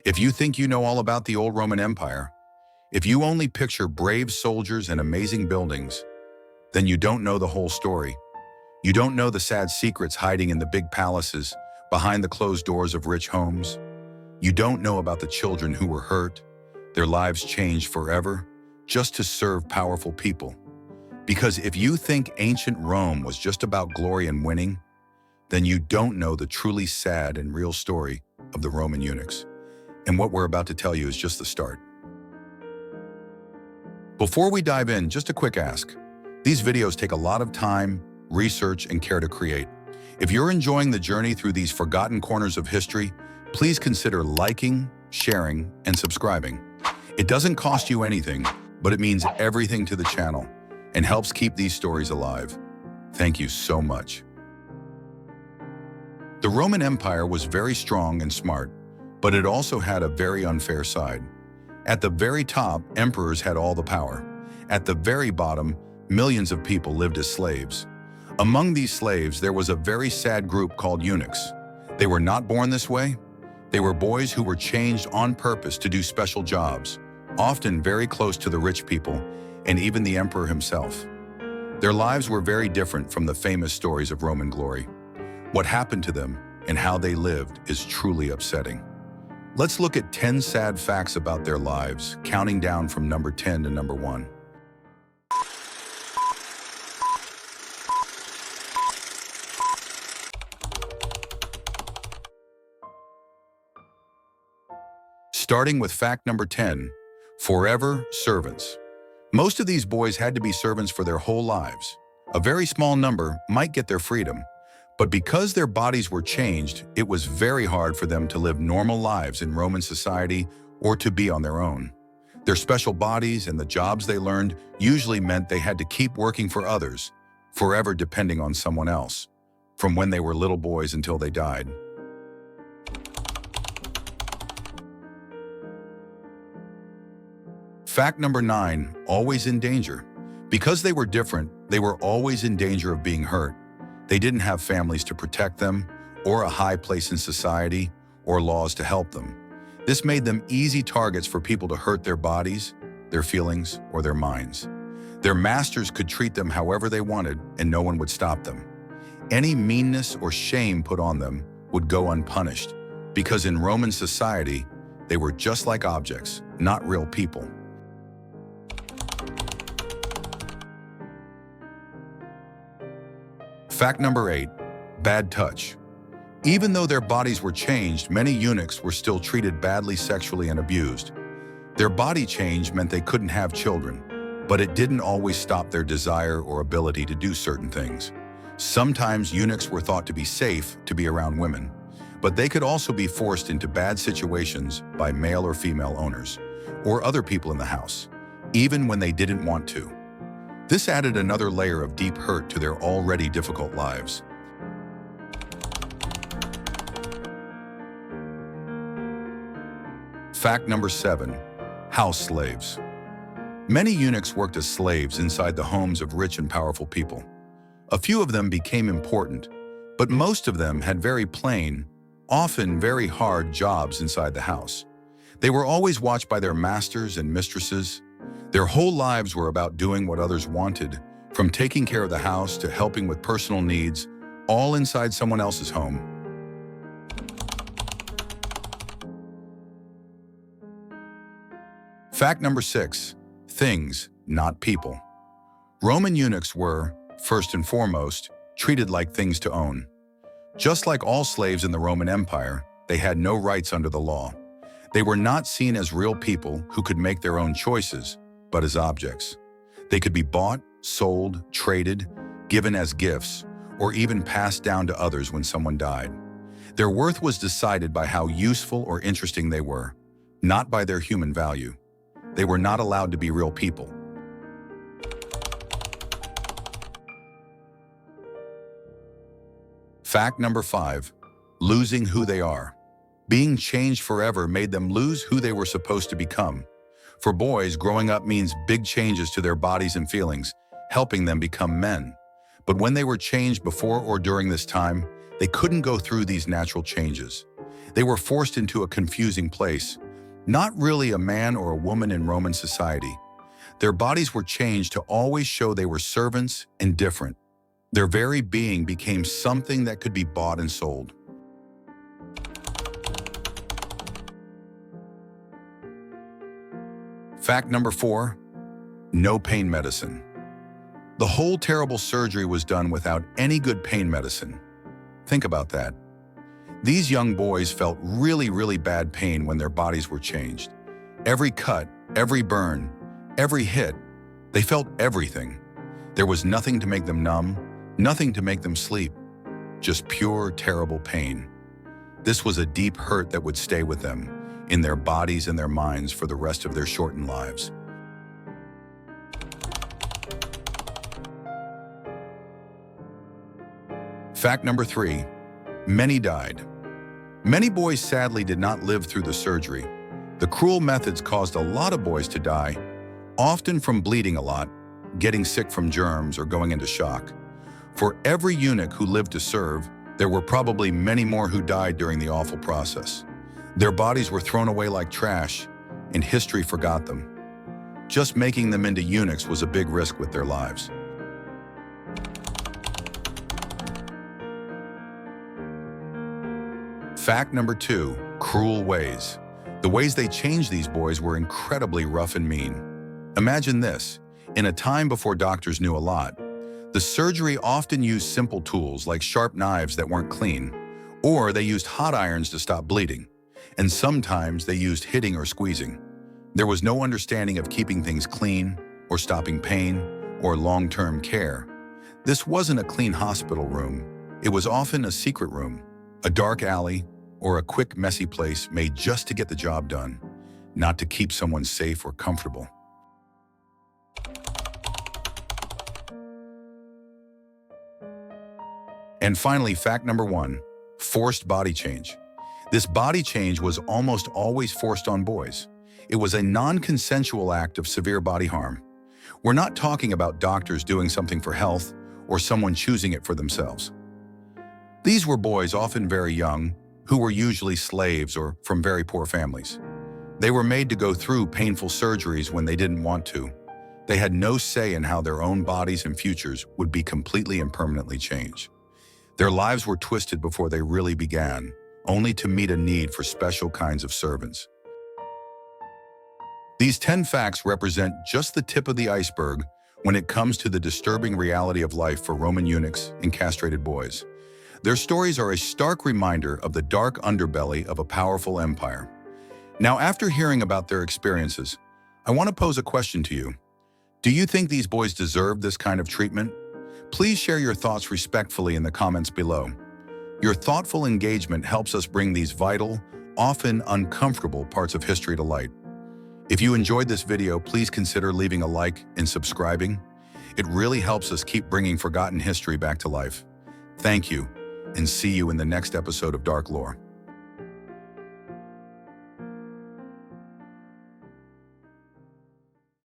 If you think you know all about the old Roman Empire, if you only picture brave soldiers and amazing buildings, then you don't know the whole story. You don't know the sad secrets hiding in the big palaces, behind the closed doors of rich homes. You don't know about the children who were hurt, their lives changed forever, just to serve powerful people. Because if you think ancient Rome was just about glory and winning, then you don't know the truly sad and real story of the Roman eunuchs. And what we're about to tell you is just the start. Before we dive in, just a quick ask. These videos take a lot of time, research, and care to create. If you're enjoying the journey through these forgotten corners of history, please consider liking, sharing, and subscribing. It doesn't cost you anything, but it means everything to the channel and helps keep these stories alive. Thank you so much. The Roman Empire was very strong and smart, but it also had a very unfair side. At the very top, emperors had all the power. At the very bottom, millions of people lived as slaves. Among these slaves, there was a very sad group called eunuchs. They were not born this way. They were boys who were changed on purpose to do special jobs, often very close to the rich people and even the emperor himself. Their lives were very different from the famous stories of Roman glory. What happened to them and how they lived is truly upsetting. Let's look at 10 sad facts about their lives, counting down from number 10 to number 1. Starting with fact number 10, forever servants. Most of these boys had to be servants for their whole lives. A very small number might get their freedom, but because their bodies were changed, it was very hard for them to live normal lives in Roman society or to be on their own. Their special bodies and the jobs they learned usually meant they had to keep working for others, forever depending on someone else, from when they were little boys until they died. Fact number 9, always in danger. Because they were different, they were always in danger of being hurt. They didn't have families to protect them, or a high place in society, or laws to help them. This made them easy targets for people to hurt their bodies, their feelings, or their minds. Their masters could treat them however they wanted, and no one would stop them. Any meanness or shame put on them would go unpunished, because in Roman society, they were just like objects, not real people. Fact number 8, bad touch. Even though their bodies were changed, many eunuchs were still treated badly sexually and abused. Their body change meant they couldn't have children, but it didn't always stop their desire or ability to do certain things. Sometimes eunuchs were thought to be safe to be around women, but they could also be forced into bad situations by male or female owners, or other people in the house, even when they didn't want to. This added another layer of deep hurt to their already difficult lives. Fact number 7, house slaves. Many eunuchs worked as slaves inside the homes of rich and powerful people. A few of them became important, but most of them had very plain, often very hard jobs inside the house. They were always watched by their masters and mistresses. Their whole lives were about doing what others wanted, from taking care of the house to helping with personal needs, all inside someone else's home. Fact number 6, things, not people. Roman eunuchs were, first and foremost, treated like things to own. Just like all slaves in the Roman Empire, they had no rights under the law. They were not seen as real people who could make their own choices, but as objects. They could be bought, sold, traded, given as gifts, or even passed down to others when someone died. Their worth was decided by how useful or interesting they were, not by their human value. They were not allowed to be real people. Fact number 5, losing who they are. Being changed forever made them lose who they were supposed to become. For boys, growing up means big changes to their bodies and feelings, helping them become men. But when they were changed before or during this time, they couldn't go through these natural changes. They were forced into a confusing place, not really a man or a woman in Roman society. Their bodies were changed to always show they were servants and different. Their very being became something that could be bought and sold. Fact number 4, no pain medicine. The whole terrible surgery was done without any good pain medicine. Think about that. These young boys felt really bad pain when their bodies were changed. Every cut, every burn, every hit, they felt everything. There was nothing to make them numb, nothing to make them sleep, just pure, terrible pain. This was a deep hurt that would stay with them, in their bodies and their minds for the rest of their shortened lives. Fact number 3, many died. Many boys sadly did not live through the surgery. The cruel methods caused a lot of boys to die, often from bleeding a lot, getting sick from germs, or going into shock. For every eunuch who lived to serve, there were probably many more who died during the awful process. Their bodies were thrown away like trash, and history forgot them. Just making them into eunuchs was a big risk with their lives. Fact number 2, cruel ways. The ways they changed these boys were incredibly rough and mean. Imagine this, in a time before doctors knew a lot, the surgery often used simple tools like sharp knives that weren't clean, or they used hot irons to stop bleeding, and sometimes they used hitting or squeezing. There was no understanding of keeping things clean, or stopping pain, or long-term care. This wasn't a clean hospital room. It was often a secret room, a dark alley, or a quick, messy place made just to get the job done, not to keep someone safe or comfortable. And finally, fact number 1, forced body change. This body change was almost always forced on boys. It was a non-consensual act of severe body harm. We're not talking about doctors doing something for health or someone choosing it for themselves. These were boys, often very young, who were usually slaves or from very poor families. They were made to go through painful surgeries when they didn't want to. They had no say in how their own bodies and futures would be completely and permanently changed. Their lives were twisted before they really began, only to meet a need for special kinds of servants. These 10 facts represent just the tip of the iceberg when it comes to the disturbing reality of life for Roman eunuchs and castrated boys. Their stories are a stark reminder of the dark underbelly of a powerful empire. Now, after hearing about their experiences, I want to pose a question to you. Do you think these boys deserve this kind of treatment? Please share your thoughts respectfully in the comments below. Your thoughtful engagement helps us bring these vital, often uncomfortable parts of history to light. If you enjoyed this video, please consider leaving a like and subscribing. It really helps us keep bringing forgotten history back to life. Thank you, and see you in the next episode of Dark Lore.